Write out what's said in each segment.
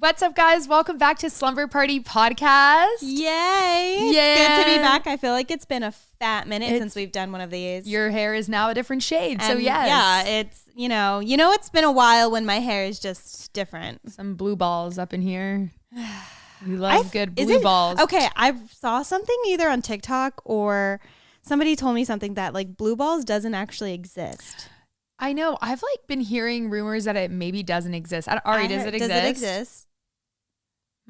What's up, guys? Welcome back to Slumber Party Podcast. Yay. It's good to be back. I feel like it's been a fat minute since we've done one of these. Your hair is now a different shade, so yes. Yeah, it's, it's been a while when my hair is just different. Some blue balls up in here. We love good blue balls. Okay, I saw something either on TikTok or somebody told me something that like blue balls doesn't actually exist. I know. I've been hearing rumors that it maybe doesn't exist. Ari, does it exist? Does it exist?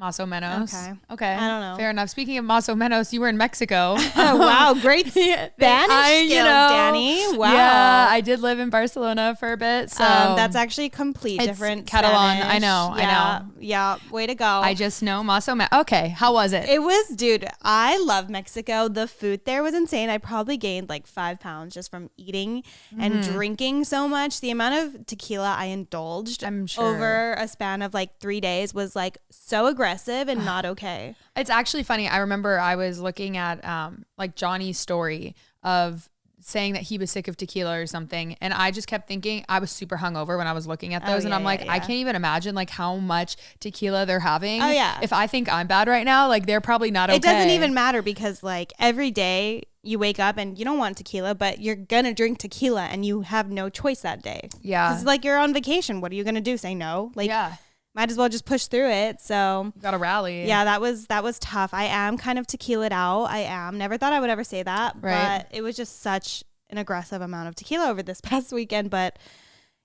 Más o menos. Okay. I don't know. Fair enough. Speaking of más o menos, you were in Mexico. Oh, wow. Great Spanish skills, Danny. Wow. Yeah, I did live in Barcelona for a bit. So that's actually complete different Catalan. Spanish. I know. Yeah. Way to go. I just know más o menos. Okay. How was it? It was, dude, I love Mexico. The food there was insane. I probably gained 5 pounds just from eating and drinking so much. The amount of tequila I indulged over a span of 3 days was so aggressive and not okay. It's actually funny. I remember I was looking at Johnny's story of saying that he was sick of tequila or something, and I just kept thinking I was super hungover when I was looking at those, and I'm I can't even imagine how much tequila they're having. Oh yeah. If I think I'm bad right now, they're probably not okay. It doesn't even matter because every day you wake up and you don't want tequila, but you're gonna drink tequila and you have no choice that day. Yeah. Because you're on vacation. What are you gonna do? Say no? Yeah. Might as well just push through it. So gotta rally. Yeah, that was tough. I am kind of tequila'd out. I am. Never thought I would ever say that, right. But it was just such an aggressive amount of tequila over this past weekend. But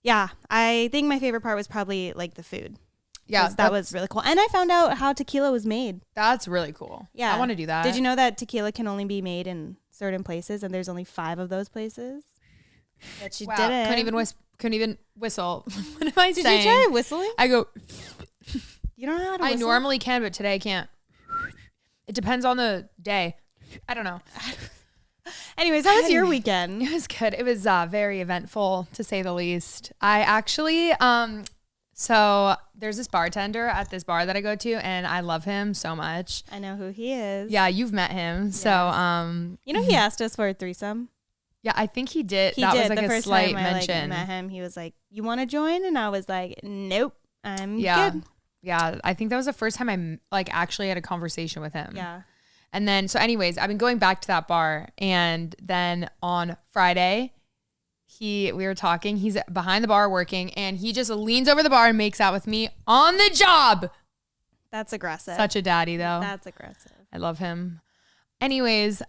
yeah, I think my favorite part was probably the food. Yeah, that was really cool. And I found out how tequila was made. That's really cool. Yeah, I want to do that. Did you know that tequila can only be made in certain places, and there's only 5 of those places? That you didn't. Couldn't even whistle. What am I saying? Did you try whistling? I go. You don't know how to whistle? I normally can, but today I can't. It depends on the day. I don't know. Anyways, how was your weekend? It was good. It was very eventful, to say the least. I actually, so there's this bartender at this bar that I go to, and I love him so much. I know who he is. Yeah, you've met him. Yes. So, he asked us for a threesome. Yeah, I think he did. That was the a first slight time mention. I met him, he was like, "You want to join?" And I was like, "Nope, I'm good." Yeah, I think that was the first time I actually had a conversation with him. Yeah. And then, so anyways, I've been going back to that bar, and then on Friday, we were talking. He's behind the bar working, and he just leans over the bar and makes out with me on the job. That's aggressive. Such a daddy, though. That's aggressive. I love him. Anyways,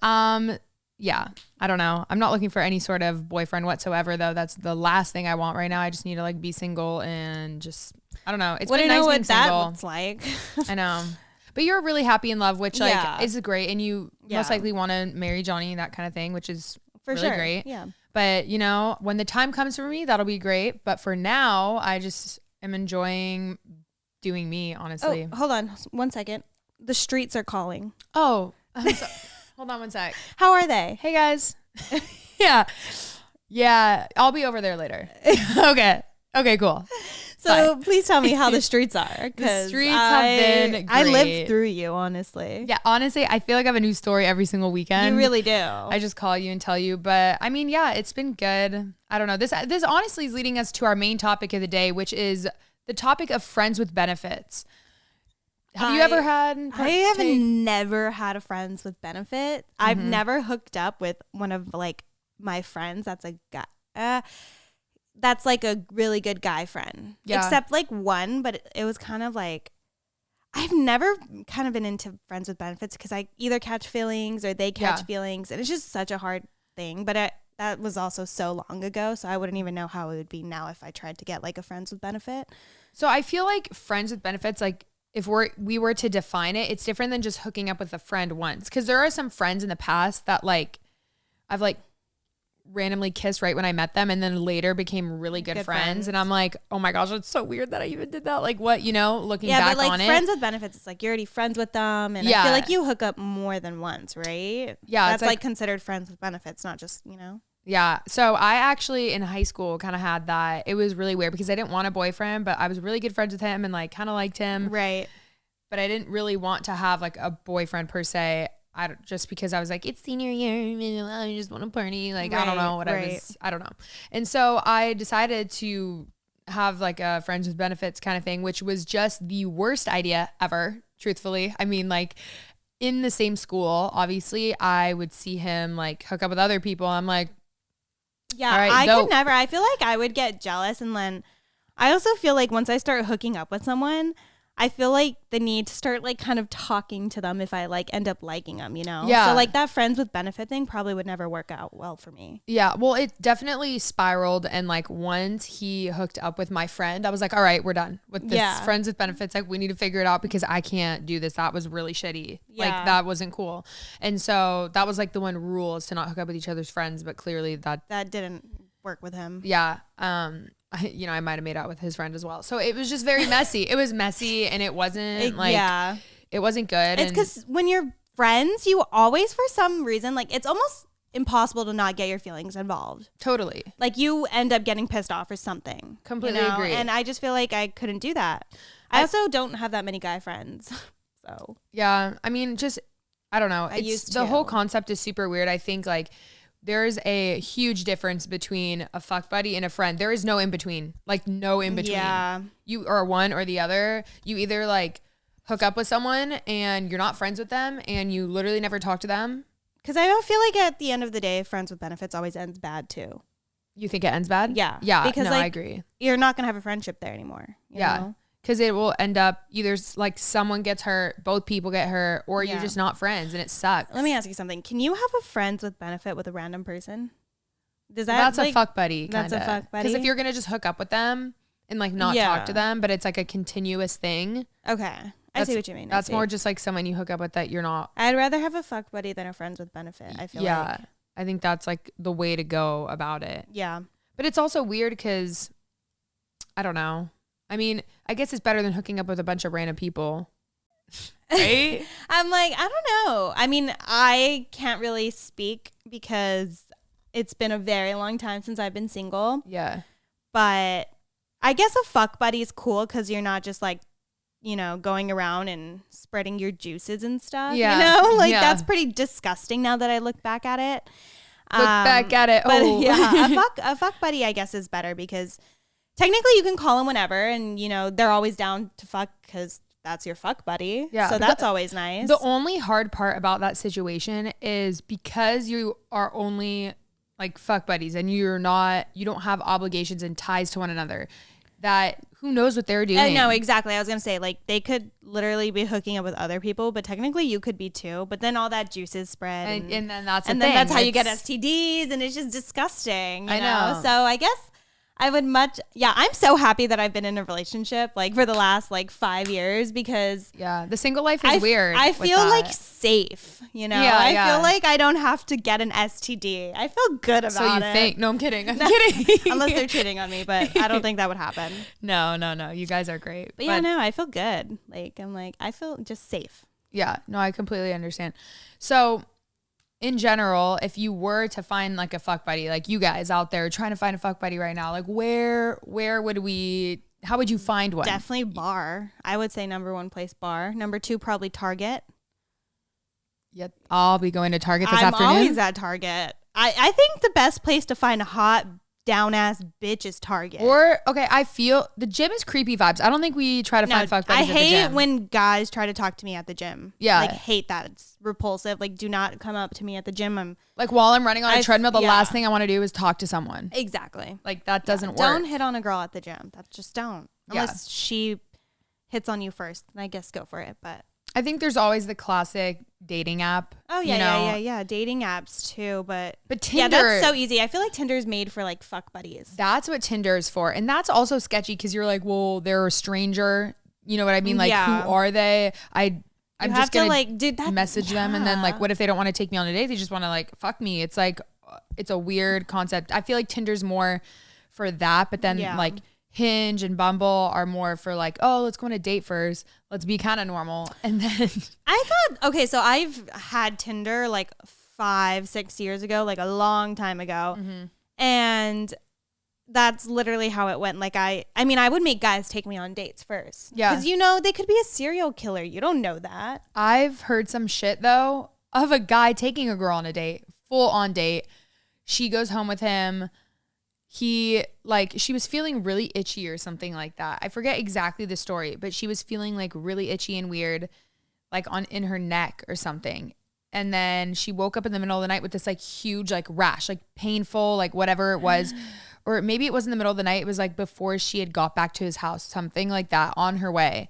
yeah, I don't know. I'm not looking for any sort of boyfriend whatsoever, though. That's the last thing I want right now. I just need to be single and just, I don't know. It's been nice being single. That looks like. I know. But you're really happy in love, which is great. And you most likely want to marry Johnny, that kind of thing, which is really great. Yeah. But when the time comes for me, that'll be great. But for now, I just am enjoying doing me, honestly. Oh, hold on 1 second. The streets are calling. Oh, hold on 1 sec. How are they? Hey, guys. Yeah. I'll be over there later. Okay, cool. So please tell me how the streets are. The streets have been great. I lived through you, honestly. Yeah, honestly, I feel like I have a new story every single weekend. You really do. I just call you and tell you. But I mean, yeah, it's been good. I don't know. This honestly is leading us to our main topic of the day, which is the topic of friends with benefits. Have you ever had? I haven't never had a friends with benefit. I've never hooked up with one of my friends that's a guy. That's a really good guy friend. Yeah. Except one, but it was kind of I've never kind of been into friends with benefits because I either catch feelings or they catch feelings, and it's just such a hard thing. But that was also so long ago, so I wouldn't even know how it would be now if I tried to get a friends with benefit. So I feel like friends with benefits, if we were to define it, it's different than just hooking up with a friend once. Because there are some friends in the past that I've randomly kissed right when I met them, and then later became really good friends. And I'm like, oh my gosh, it's so weird that I even did that. Looking back on it. Yeah, but friends with benefits, it's you're already friends with them, and I feel like you hook up more than once, right? Yeah, that's considered friends with benefits, not just Yeah. So I actually in high school kind of had that. It was really weird because I didn't want a boyfriend, but I was really good friends with him and kind of liked him. Right. But I didn't really want to have a boyfriend per se. Just because I was it's senior year, I just want to party. I don't know what I was. I don't know. And so I decided to have like a friends with benefits kind of thing, which was just the worst idea ever, truthfully. I mean, like in the same school, obviously I would see him like hook up with other people. I'm like, yeah, I could never. I feel like I would get jealous. And then I also feel like once I start hooking up with someone, I feel like the need to start like kind of talking to them if I like end up liking them, you know? Yeah. So like that friends with benefit thing probably would never work out well for me. Yeah. Well, it definitely spiraled. And like once he hooked up with my friend, I was like, all right, we're done with this friends with benefits. Like we need to figure it out because I can't do this. That was really shitty. Yeah. Like that wasn't cool. And so that was like the one rule is to not hook up with each other's friends. But clearly that didn't work with him. Yeah. I might have made out with his friend as well. So it was just very messy. It was messy and it wasn't it wasn't good. It's because when you're friends, you always, for some reason, like it's almost impossible to not get your feelings involved. Totally. Like you end up getting pissed off or something. Completely agree. And I just feel like I couldn't do that. I also don't have that many guy friends. So yeah, I mean, just, I don't know. The whole concept is super weird. I think like there's a huge difference between a fuck buddy and a friend. There is no in between, like no in between. Yeah. You are one or the other. You either like hook up with someone and you're not friends with them and you literally never talk to them. Because I don't feel like at the end of the day, friends with benefits always ends bad too. You think it ends bad? Yeah. Yeah. Because I agree. You're not going to have a friendship there anymore. You know? Because it will end up either like someone gets hurt, both people get hurt, or you're just not friends and it sucks. Let me ask you something. Can you have a friends with benefit with a random person? That's a fuck buddy. That's a fuck buddy. Because if you're going to just hook up with them and like not talk to them, but it's like a continuous thing. Okay. I see what you mean. That's more just like someone you hook up with that you're not. I'd rather have a fuck buddy than a friends with benefit. I feel like. Yeah. I think that's like the way to go about it. Yeah. But it's also weird because I don't know. I mean, I guess it's better than hooking up with a bunch of random people. Right? I'm like, I don't know. I mean, I can't really speak because it's been a very long time since I've been single. Yeah. But I guess a fuck buddy is cool because you're not just like, you know, going around and spreading your juices and stuff. Yeah. You know, like that's pretty disgusting now that I look back at it. Look back at it. But yeah, a fuck buddy, I guess, is better because technically you can call them whenever and, you know, they're always down to fuck because that's your fuck buddy. Yeah. So that's always nice. The only hard part about that situation is because you are only like fuck buddies and you don't have obligations and ties to one another, that who knows what they're doing. No, exactly. I was going to say, like, they could literally be hooking up with other people, but technically you could be too. But then all that juice is spread. And then that's and then that's how you get STDs, and it's just disgusting. You know? So I guess I would I'm so happy that I've been in a relationship like for the last like 5 years because the single life is weird. I feel like safe, you know. I feel like I don't have to get an STD. I feel good about it. So you think? No, I'm kidding. I'm kidding. Unless they're cheating on me, but I don't think that would happen. No. You guys are great. But yeah, no, I feel good. Like I feel just safe. Yeah, no, I completely understand. So in general, if you were to find like a fuck buddy, like you guys out there trying to find a fuck buddy right now, like how would you find one? Definitely bar. I would say number 1 place bar. Number 2, probably Target. Yep. I'll be going to Target this afternoon. I'm always at Target. I think the best place to find a hot down ass bitch is Target. I feel the gym is creepy vibes. I don't think we try to find fuck buddies at the gym. I hate when guys try to talk to me at the gym. Yeah. Like hate that. It's repulsive. Like do not come up to me at the gym. I'm like while I'm running on a treadmill, the last thing I want to do is talk to someone. Exactly. Like that doesn't work. Don't hit on a girl at the gym. That's just don't. Unless she hits on you first. Then I guess go for it. But I think there's always the classic dating app. Oh yeah, yeah. Dating apps too, but Tinder, that's so easy. I feel like Tinder's made for like fuck buddies. That's what Tinder is for, and that's also sketchy because you're like, well, they're a stranger. You know what I mean? Like, who are they? I'm just gonna message them, and then like, what if they don't want to take me on a date? They just want to like fuck me. It's like, it's a weird concept. I feel like Tinder's more for that, but then like Hinge and Bumble are more for like, oh, let's go on a date first. Let's be kind of normal. And then so I've had Tinder like 5-6 years ago, like a long time ago. Mm-hmm. And that's literally how it went. Like I mean, I would make guys take me on dates first. Yeah. Because, you know, they could be a serial killer. You don't know that. I've heard some shit though of a guy taking a girl on a date, full on date. She goes home with him. she was feeling really itchy or something like that. I forget exactly the story, but she was feeling like really itchy and weird, like in her neck or something. And then she woke up in the middle of the night with this like huge like rash, like painful, like whatever it was. Or maybe it was in the middle of the night. It was like before she had got back to his house, something like that, on her way.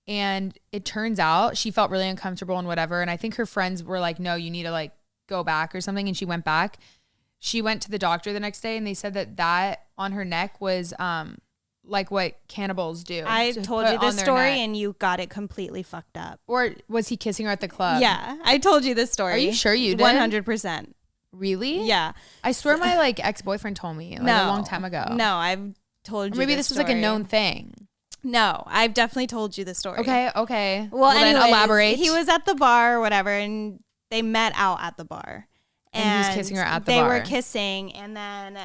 And it turns out she felt really uncomfortable and whatever. And I think her friends were like, no, you need to like go back or something. And she went back. She went to the doctor the next day and they said that on her neck was like what cannibals do. I told you this story and you got it completely fucked up. Or was he kissing her at the club? Yeah, I told you this story. Are you sure you did? 100%. Really? Yeah. I swear my like ex-boyfriend told me like a long time ago. No, I've told you. Maybe this was like a known thing. No, I've definitely told you the story. Okay. Well, anyways, then elaborate. He was at the bar or whatever, and they met out at the bar. And he was kissing her at the bar. They bar. were kissing, and then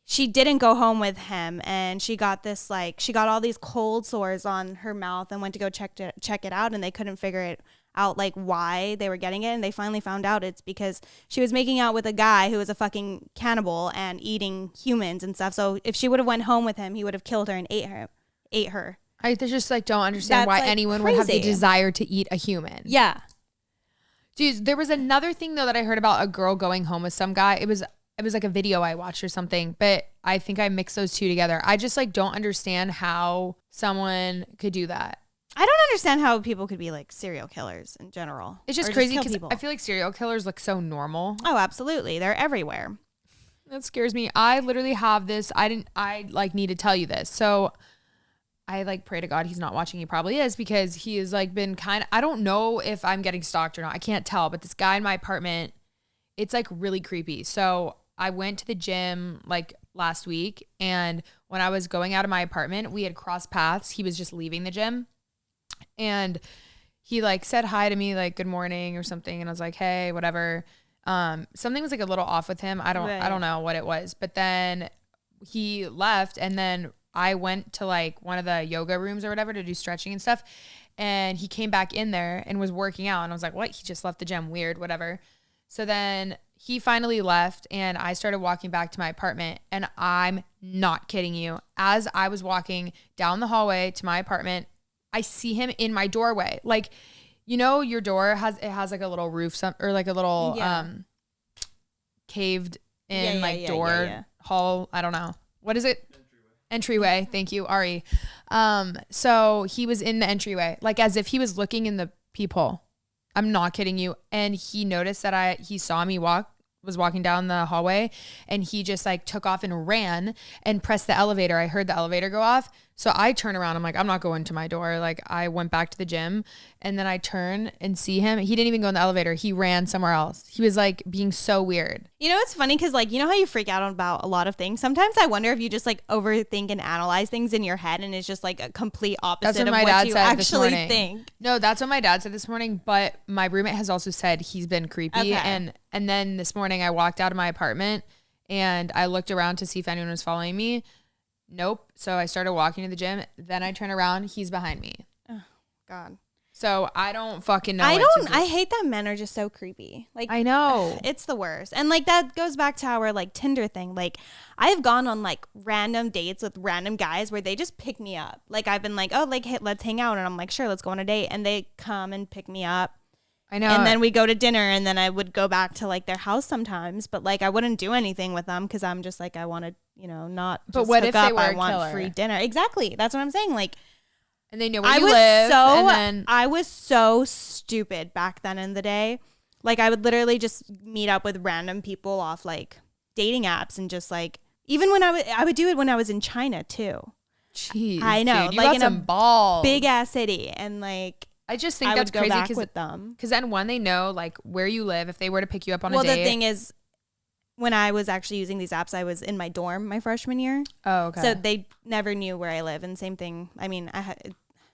she didn't go home with him, and she got all these cold sores on her mouth and went to go check it out, and they couldn't figure it out like why they were getting it, and they finally found out it's because she was making out with a guy who was a fucking cannibal and eating humans and stuff. So if she would have went home with him, he would have killed her and ate her. I just like don't understand why anyone would have the desire to eat a human. Yeah. Dude, there was another thing though that I heard about a girl going home with some guy. It was like a video I watched or something, but I think I mixed those two together. I just like don't understand how someone could do that. I don't understand how people could be like serial killers in general. It's just crazy because I feel like serial killers look so normal. Oh, absolutely. They're everywhere. That scares me. I literally have this. I like need to tell you this. So I like pray to God he's not watching. He probably is because he has like been I don't know if I'm getting stalked or not. I can't tell, but this guy in my apartment, it's like really creepy. So I went to the gym like last week, and when I was going out of my apartment, we had crossed paths. He was just leaving the gym, and he like said hi to me, like good morning or something. And I was like, hey, whatever. Something was like a little off with him. I don't know what it was, but then he left, and then I went to like one of the yoga rooms or whatever to do stretching and stuff. And he came back in there and was working out. And I was like, what? He just left the gym. Weird, whatever. So then he finally left and I started walking back to my apartment, and I'm not kidding you. As I was walking down the hallway to my apartment, I see him in my doorway. Like, you know, your door has like a little roof or like a little caved in door hall. I don't know. What is it? Entryway. Thank you, Ari. So he was in the entryway, like as if he was looking in the peephole. I'm not kidding you. And he noticed that he saw me was walking down the hallway, and he just like took off and ran and pressed the elevator. I heard the elevator go off. So I turn around. I'm like, I'm not going to my door. Like I went back to the gym, and then I turn and see him. He didn't even go in the elevator. He ran somewhere else. He was like being so weird. You know, it's funny because like, you know how you freak out about a lot of things? Sometimes I wonder if you just like overthink and analyze things in your head, and it's just like a complete opposite of what you actually think. No, that's what my dad said this morning. But my roommate has also said he's been creepy. Okay. And then this morning I walked out of my apartment and I looked around to see if anyone was following me. Nope. So I started walking to the gym. Then I turn around. He's behind me. Oh, God. So I don't fucking know. I hate that men are just so creepy. Like, I know. It's the worst. And like that goes back to our like Tinder thing. Like I've gone on like random dates with random guys where they just pick me up. Like I've been like, oh, like let's hang out. And I'm like, sure, let's go on a date. And they come and pick me up. I know. And then we go to dinner, and then I would go back to like their house sometimes, but like I wouldn't do anything with them because I'm just like, I want to, you know, not just but what hook if up. They were I a want killer? Free dinner. Exactly. That's what I'm saying. Like, and they know where you live. I was so stupid back then in the day. Like I would literally just meet up with random people off like dating apps, and just like, even when I would do it when I was in China too. Jeez, I know. Dude, you like got in some a balls. big ass city, and like, I just think that's crazy because then when they know like where you live, if they were to pick you up on a date. Well, the thing is, when I was actually using these apps, I was in my dorm my freshman year. Oh, okay. So they never knew where I live. And same thing. I mean,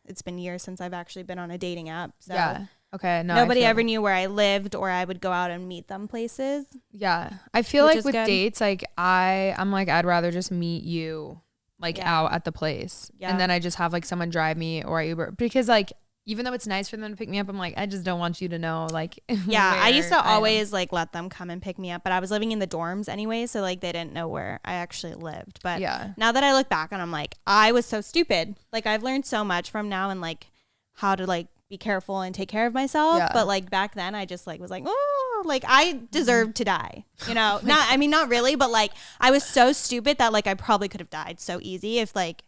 it's been years since I've actually been on a dating app. So yeah. Okay. No. Nobody ever knew where I lived, or I would go out and meet them places. Yeah. I feel like with dates, like I'm like, I'd rather just meet you like out at the place. Yeah. And then I just have like someone drive me, or I Uber, because like even though it's nice for them to pick me up, I'm like, I just don't want you to know, like, yeah, I used to always like let them come and pick me up, but I was living in the dorms anyway, so like they didn't know where I actually lived. But yeah, now that I look back and I'm like, I was so stupid. Like I've learned so much from now and like how to like be careful and take care of myself. Yeah. But like back then I just like was like, oh, like I deserved to die, you know. Not really, but like I was so stupid that like I probably could have died so easy if like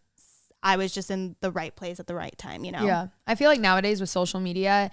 I was just in the right place at the right time, you know? Yeah. I feel like nowadays with social media,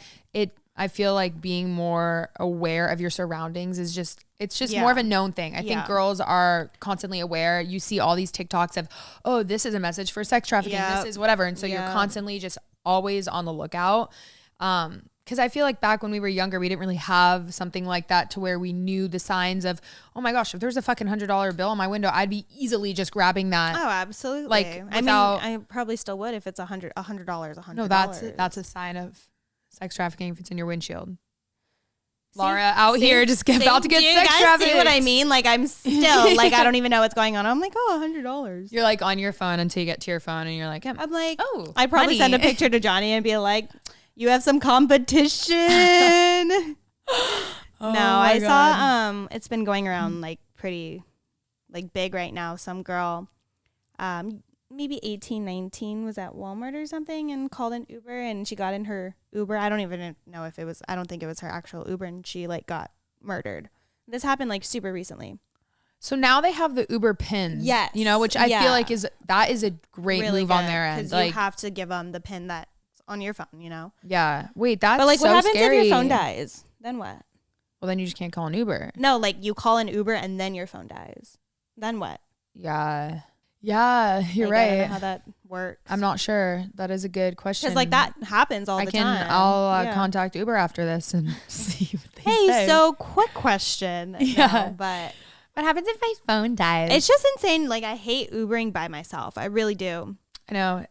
I feel like being more aware of your surroundings is it's just more of a known thing. I think girls are constantly aware. You see all these TikToks of, oh, this is a message for sex trafficking. This is whatever. And so you're constantly just always on the lookout. Because I feel like back when we were younger, we didn't really have something like that to where we knew the signs of, oh my gosh, if there's a fucking $100 bill on my window, I'd be easily just grabbing that. Oh, absolutely. Like, I probably still would if it's $100. No, that's a sign of sex trafficking if it's in your windshield. Laura out here just about to get sex trafficked. See what I mean? Like I'm still like I don't even know what's going on. I'm like, oh, $100. You're like on your phone until you get to your phone and you're like, I'm like, oh, I'd probably send a picture to Johnny and be like, you have some competition. I saw it's been going around like pretty like big right now. Some girl maybe 18, 19 was at Walmart or something and called an Uber and she got in her Uber. I don't even know if it was, I don't think it was her actual Uber, and she like got murdered. This happened like super recently. So now they have the Uber pins, yes, you know, which I feel like is a great really move on their end. Because you have to give them the pin that's on your phone, you know? Yeah. Wait, that's but like so what happens scary. if your phone dies? Then what? Well, then you just can't call an Uber. No, like you call an Uber and then your phone dies. Then what? Yeah. Yeah, you're like, right. I don't know how that works. I'm not sure. That is a good question. Because like that happens all the time. I'll contact Uber after this and see what they say. Hey, so quick question. Yeah. No, but what happens if my phone dies? It's just insane. Like I hate Ubering by myself. I really do. I know.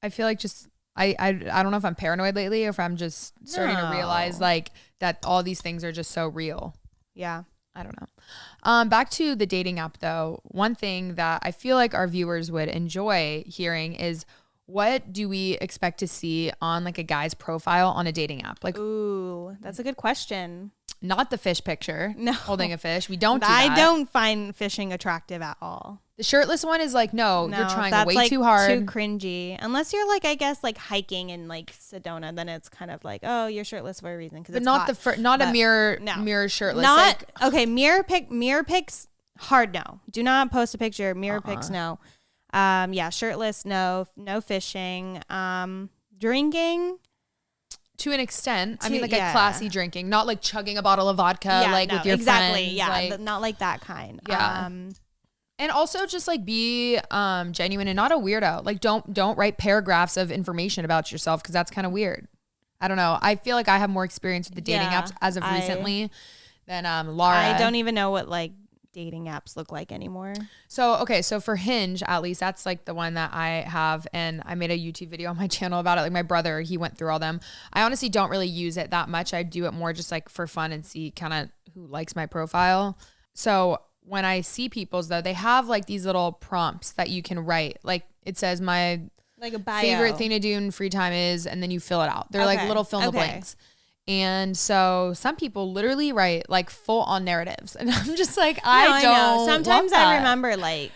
I feel like just I don't know if I'm paranoid lately or if I'm just starting to realize like that all these things are just so real. Yeah. I don't know. Back to the dating app though. One thing that I feel like our viewers would enjoy hearing is, what do we expect to see on like a guy's profile on a dating app? Like, ooh, that's a good question. Not the fish picture. No. Holding a fish. We don't do that. I don't find fishing attractive at all. The shirtless one is like, no, you're trying way like too hard. Too cringy. Unless you're like, I guess like hiking in like Sedona, then it's kind of like, oh, you're shirtless for a reason. But not hot. A mirror shirtless. Not okay. Mirror pics. Hard no. Do not post a picture. Mirror pics no. Yeah, shirtless no. No fishing. Drinking. To an extent. I mean, like a classy drinking, not like chugging a bottle of vodka with your friends. Yeah, like, not like that kind. Yeah. And also just like be genuine and not a weirdo. Like don't write paragraphs of information about yourself because that's kind of weird. I don't know. I feel like I have more experience with the dating apps as of recently than Laura. I don't even know what like dating apps look like anymore. So, okay. So for Hinge, at least that's like the one that I have. And I made a YouTube video on my channel about it. Like my brother, he went through all them. I honestly don't really use it that much. I do it more just like for fun and see kind of who likes my profile. So when I see people's though, they have like these little prompts that you can write. Like it says my like a bio. Favorite thing to do in free time is, and then you fill it out. They're like little fill in the blanks. And so some people literally write like full on narratives. And I'm just like, I don't know. Sometimes I remember like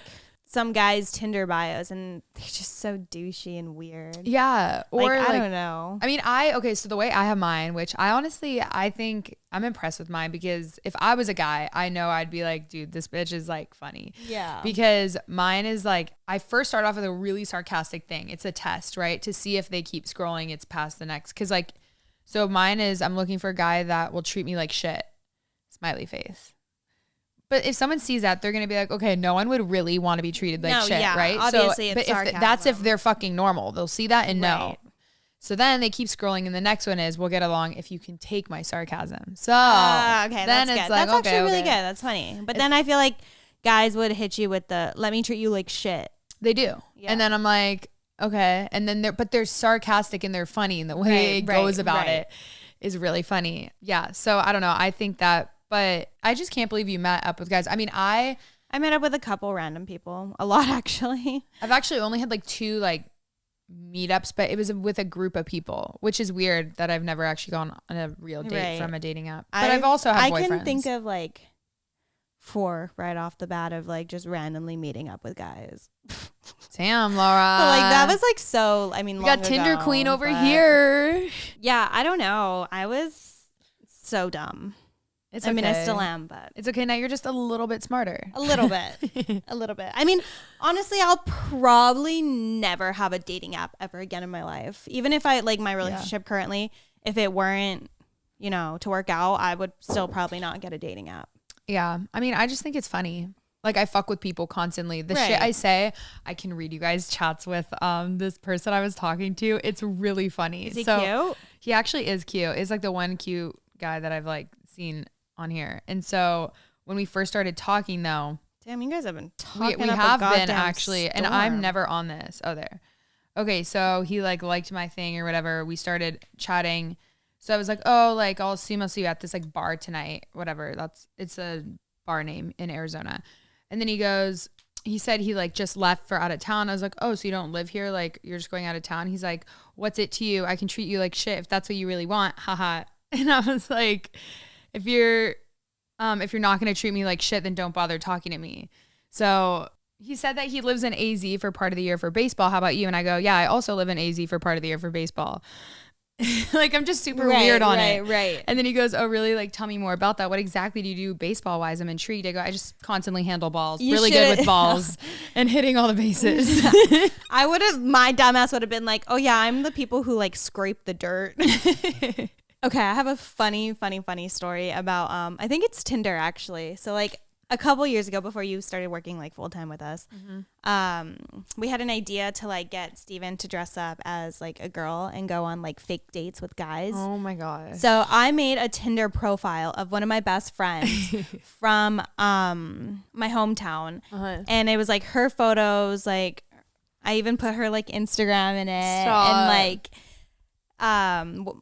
some guys' Tinder bios and they're just so douchey and weird. Yeah. Or like, I don't know. I mean, so the way I have mine, which I think I'm impressed with mine because if I was a guy, I know I'd be like, dude, this bitch is like funny. Yeah. Because mine is like, I first start off with a really sarcastic thing. It's a test, right? To see if they keep scrolling, it's past the next. Cause like, so mine is, I'm looking for a guy that will treat me like shit. Smiley face. But if someone sees that, they're going to be like, okay, no one would really want to be treated like shit, right? Obviously, so, it's sarcasm. That's if they're fucking normal. They'll see that and know. So then they keep scrolling, and the next one is, we'll get along if you can take my sarcasm. So okay, then that's it's good. like, That's actually really good. That's funny. But then I feel like guys would hit you with the, let me treat you like shit. They do. Yeah. And then I'm like, okay. And then they're sarcastic and they're funny, and the way it goes about it is really funny. Yeah. So I don't know. I think that. But I just can't believe you met up with guys. I mean, I met up with a couple random people. A lot, actually. I've actually only had like 2 like meetups, but it was with a group of people, which is weird that I've never actually gone on a real date from a dating app. But I've also had boyfriends. I can think of like 4 right off the bat of like just randomly meeting up with guys. Damn, Laura. But like that was like so, I mean, we got Tinder queen over here. Yeah, I don't know. I was so dumb. It's okay. I mean, I still am, but it's okay. Now you're just a little bit smarter. A little bit. A little bit. I mean, honestly, I'll probably never have a dating app ever again in my life. Even if I like my relationship currently, if it weren't, you know, to work out, I would still probably not get a dating app. Yeah. I mean, I just think it's funny. Like I fuck with people constantly. The shit I say, I can read you guys chats with this person I was talking to. It's really funny. Is he cute? He actually is cute. It's like the one cute guy that I've like seen on here. And so when we first started talking though, damn, you guys have been talking. We have been actually, and I'm never on this. Oh, there. Okay, so he like liked my thing or whatever. We started chatting. So I was like, oh, like I'll see you at this like bar tonight, whatever. It's a bar name in Arizona. And then he said he like just left for out of town. I was like, oh, so you don't live here? Like you're just going out of town? He's like, what's it to you? I can treat you like shit if that's what you really want. Haha. And I was like, if you're not going to treat me like shit, then don't bother talking to me. So he said that he lives in AZ for part of the year for baseball. How about you? And I go, yeah, I also live in AZ for part of the year for baseball. Like I'm just super weird on it. Right. And then he goes, oh, really? Like, tell me more about that. What exactly do you do baseball wise? I'm intrigued. I go, I just constantly handle balls. Really good with balls and hitting all the bases. My dumbass would have been like, oh yeah, I'm the people who like scrape the dirt. Okay, I have a funny story about I think it's Tinder actually. So like a couple years ago before you started working like full time with us, we had an idea to like get Steven to dress up as like a girl and go on like fake dates with guys. Oh my god. So I made a Tinder profile of one of my best friends from my hometown. And it was like her photos, like I even put her like Instagram in it. Stop. And like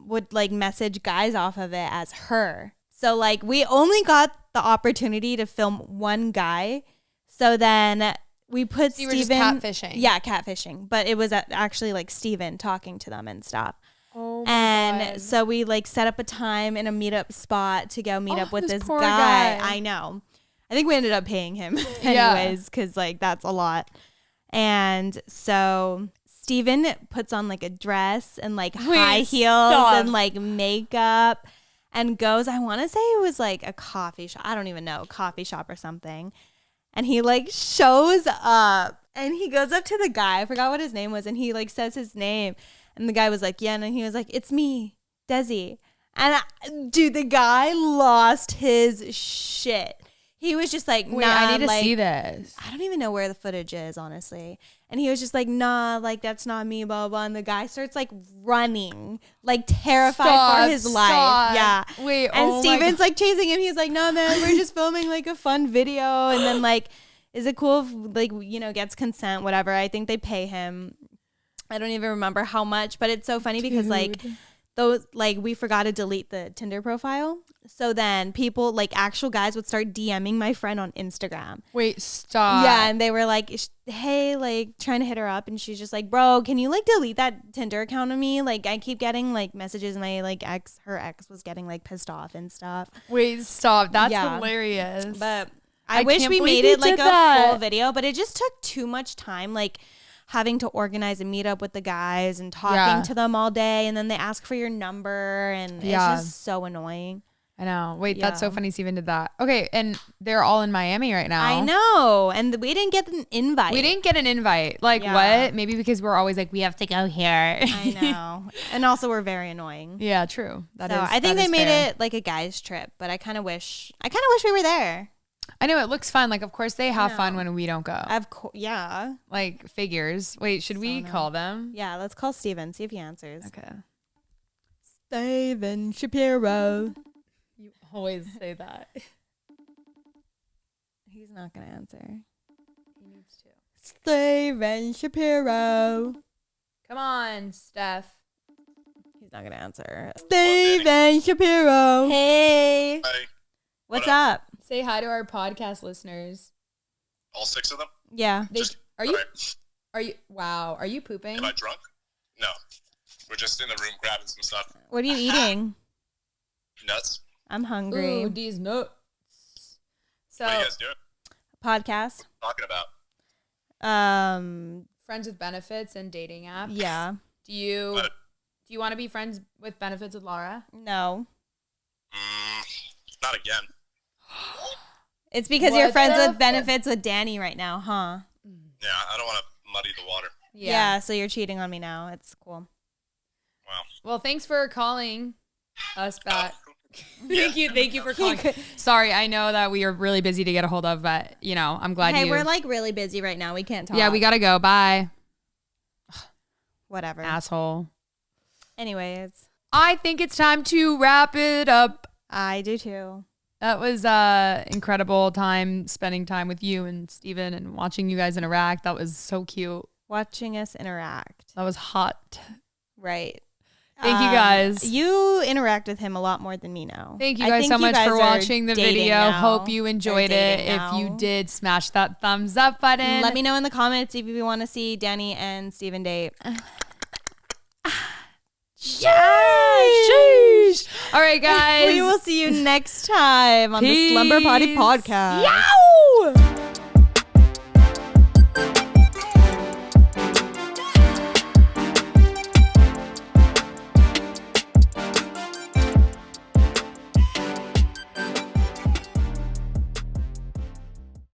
would like message guys off of it as her. So like we only got the opportunity to film one guy. So then we put Steven. You were just catfishing. Yeah, catfishing. But it was actually like Steven talking to them and stuff. Oh my God. So we like set up a time in a meetup spot to go meet up with this guy. I know. I think we ended up paying him anyways because like that's a lot. And so Steven puts on like a dress and like high heels and like makeup and goes, I want to say it was like a coffee shop. I don't even know, coffee shop or something. And he like shows up and he goes up to the guy. I forgot what his name was. And he like says his name. And the guy was like, yeah. And he was like, it's me, Desi. And dude, the guy lost his shit. He was just like, wait, nah, I need to like, see this. I don't even know where the footage is, honestly. And he was just like, nah, like, that's not me, blah, blah. And the guy starts like running, like terrified for his life. Yeah. Wait, and Steven's like chasing him. He's like, no, man, we're just filming like a fun video. And then like, is it cool if like, you know, gets consent, whatever. I think they pay him. I don't even remember how much, but it's so funny because like those, like we forgot to delete the Tinder profile. So then people, like actual guys would start DMing my friend on Instagram. Wait, stop. Yeah, and they were like, hey, like trying to hit her up. And she's just like, bro, can you like delete that Tinder account of me? Like I keep getting like messages. My like her ex was getting like pissed off and stuff. Wait, stop. That's hilarious. But I wish we made it like a full video, but it just took too much time. Like having to organize a meetup with the guys and talking to them all day. And then they ask for your number and it's just so annoying. I know. Wait, that's so funny Steven did that. Okay, and they're all in Miami right now. I know. And we didn't get an invite. We didn't get an invite. Like, what? Maybe because we're always like, we have to go here. I know. And also we're very annoying. Yeah, true. I think they made it like a guy's trip, but I kind of wish we were there. I know, it looks fun. Like, of course they have fun when we don't go. Yeah. Like, figures. Wait, should we call them? Yeah, let's call Steven. See if he answers. Okay. Steven Shapiro. You always say that. He's not going to answer. He needs to. Steven Shapiro. Come on, Steph. He's not going to answer. Steven Shapiro. Hey. Hi. What's up? Say hi to our podcast listeners. All 6 of them? Yeah. Are you pooping? Am I drunk? No. We're just in the room grabbing some stuff. What are you eating? Nuts. I'm hungry. Ooh, these nuts. So, What are you guys doing? Podcast. Talking about? friends with benefits and dating apps. Yeah. Do you want to be friends with benefits with Laura? No. Not again. It's because you're friends with benefits with Danny right now, huh? Yeah, I don't want to muddy the water. Yeah, so you're cheating on me now. It's cool. Wow. Well, thanks for calling us back. Thank you for calling. Sorry, I know that we are really busy to get a hold of, but I'm glad Hey, we're like really busy right now. We can't talk. Yeah, we gotta go. Bye. Whatever. Asshole. Anyways. I think it's time to wrap it up. I do too. That was incredible time spending time with you and Steven and watching you guys interact. That was so cute. Watching us interact. That was hot. Right. Thank you guys. You interact with him a lot more than me now. Thank you guys so much for watching the video. Now. Hope you enjoyed it. If you did, smash that thumbs up button. Let me know in the comments if you want to see Danny and Steven date. Sheesh. All right, guys. We will see you next time on the Slumber Party Podcast. Yow!